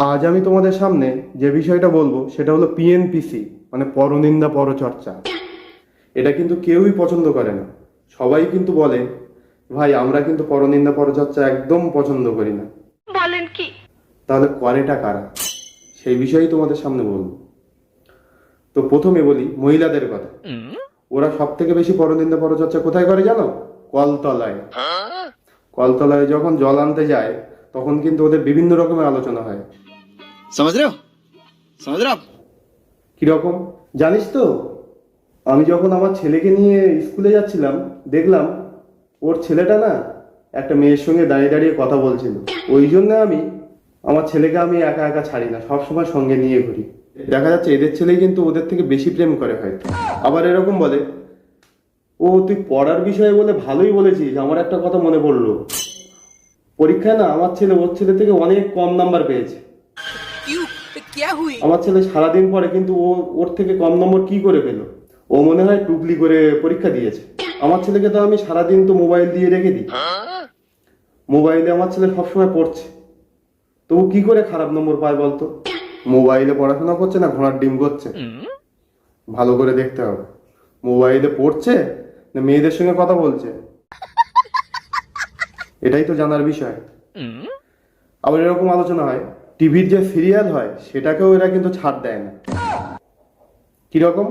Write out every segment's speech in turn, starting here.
আজ আমি তোমাদের সামনে যে বিষয়টা বলবো সেটা হলো পিএনপিসি, মানে পরনিন্দা পরচর্চা। এটা কিন্তু কেউই পছন্দ করে না। সবাই কিন্তু বলে, ভাই আমরা কিন্তু পরনিন্দা পরচর্চা একদম পছন্দ করি না। বলেন কি? তাহলে করেটা কারা, সেই বিষয়েই তোমাদের সামনে বলবো। তো প্রথমে বলি মহিলাদের কথা। ওরা সব থেকে বেশি পরনিন্দা পরচর্চা কোথায় করে জানো? কলতলায়। কলতলায় যখন জল আনতে যায় তখন কিন্তু ওদের বিভিন্ন রকমের আলোচনা হয়। समझ रहे हो समझ रहे हो आप? কিরকম জানিস তো? আমি যখন আমার ছেলেকে নিয়ে স্কুলে যাচ্ছিলাম, দেখলাম ওর ছেলেটা না একটা মেয়ের সঙ্গে দাঁড়িয়ে দাঁড়িয়ে কথা বলছিল। ওই জন্য আমার ছেলেকে আমি একা একা ছাড়ি না, সবসময় সঙ্গে নিয়ে ঘুরি। দেখা যাচ্ছে এদের ছেলেই কিন্তু ওদের থেকে বেশি প্রেম করে হয়তো। আবার এরকম বলে, ও তুই পড়ার বিষয়ে বলে ভালোই বলেছিস, আমার একটা কথা মনে পড়লো, পরীক্ষায় না আমার ছেলে ওর ছেলে থেকে অনেক কম নাম্বার পেয়েছে। আমার ছেলে সারাদিন পরে কিন্তু ও ওর থেকে কম নম্বর কি করে পেলো? ও মনে হয় টুকলি করে পরীক্ষা দিয়েছে। আমার ছেলেকে তো আমি সারাদিন তো মোবাইল দিয়ে রেখে দিই, মোবাইলে আমার ছেলে সবসময় পড়ছে, তো ও কি করে খারাপ নম্বর পায় বলতো? মোবাইলে পড়াশোনা করছে না ঘোড়ার ডিম করছে? ভালো করে দেখতে হবে, মোবাইলে পড়ছে না মেয়েদের সঙ্গে কথা বলছে, এটাই তো জানার বিষয়। আবার এরকম আলোচনা হয়, টিভির যে সিরিয়াল হয় সেটাকেও এরা কিন্তু ছাড় দেয় না। কিরকম?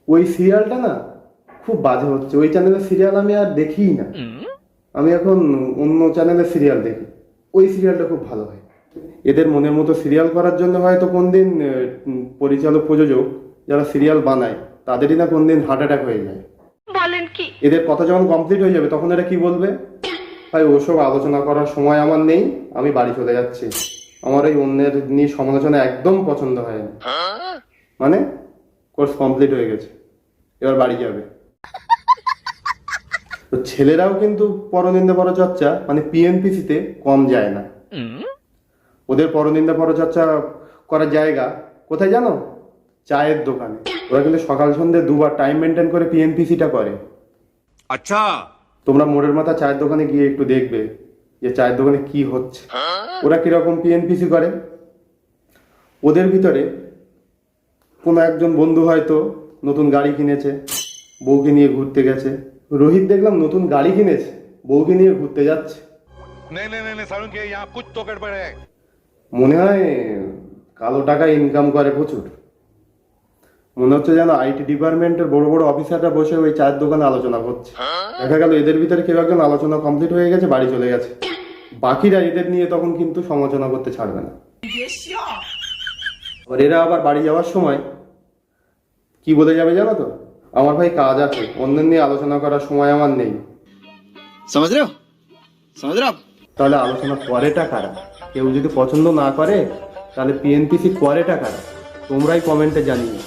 ওই সিরিয়ালটা না খুব বাজে হচ্ছে, ওই চ্যানেলের সিরিয়াল আমি আর দেখিই না। আমি এখন অন্য চ্যানেলের সিরিয়াল দেখি, ওই সিরিয়ালটা খুব ভালো হয়। এদের মনের মতো সিরিয়াল করার জন্য হয়তো কোনদিন পরিচালক প্রযোজক যারা সিরিয়াল বানায় তাদেরই না কোনদিন হার্ট অ্যাটাক হয়ে যায়। বলেন কি? এদের কথা যখন কমপ্লিট হয়ে যাবে তখন এরা কি বলবে? ভাই ওসব আলোচনা করার সময় আমার নেই, আমি বাড়ি চলে যাচ্ছি, আমার এই অন্যের নিয়ে সমালোচনা একদম পছন্দ হয় না। মানে কোর্স কমপ্লিট হয়ে গেছে, এবার বাড়ি যাবে। তো ছেলেরাও কিন্তু পরনিন্দা পরচর্চা মানে পিএনপিসিতে কম যায় না। ওদের পরনিন্দা পরচর্চা করার জায়গা কোথায় জানো? চায়ের দোকানে। ওরা কিন্তু সকাল সন্ধ্যে দুবার টাইম মেনটেন করে পিএনপিসিটা করে। अच्छा তোমরা মোড়ের মাথা চায়ের দোকানে গিয়ে একটু দেখবে যে চায়ের দোকানে কি হচ্ছে, ওরা কিরকম পিএনপিসি করে। ওদের ভিতরে কোনো একজন বন্ধু হয়তো নতুন গাড়ি কিনেছে, বউকে নিয়ে ঘুরতে গেছে। রোহিত দেখলাম নতুন গাড়ি কিনেছে, বউকে নিয়ে ঘুরতে যাচ্ছে। नहीं नहीं नहीं नहीं सारुण के यहाँ कुछ तो गड़बड़ है। মনে হয় কালো টাকা ইনকাম করে প্রচুর। মনে হচ্ছে যেন আইটি ডিপার্টমেন্টের বড় বড় অফিসাররা বসে ওই চায়ের দোকানে আলোচনা করছে। দেখা গেল এদের ভিতরে কেউ একজন আলোচনা কমপ্লিট হয়ে গেছে, বাড়ি চলে গেছে, বাকিরা এদের নিয়ে তখন কিন্তু সমালোচনা করতে ছাড়বে না। আর এরা আবার বাড়ি যাওয়ার সময় কি বলে যাবে জানো তো? আমার ভাই কাজ আছে, অন্যের নিয়ে আলোচনা করার সময় আমার নেই। समझ रहे हो समझ रहे हो आप? তাহলে আলোচনা করেটা কারা? কেউ যদি পছন্দ না করে তাহলে পিএনপিসি করেটা কারা? তোমরাই কমেন্টে জানিও।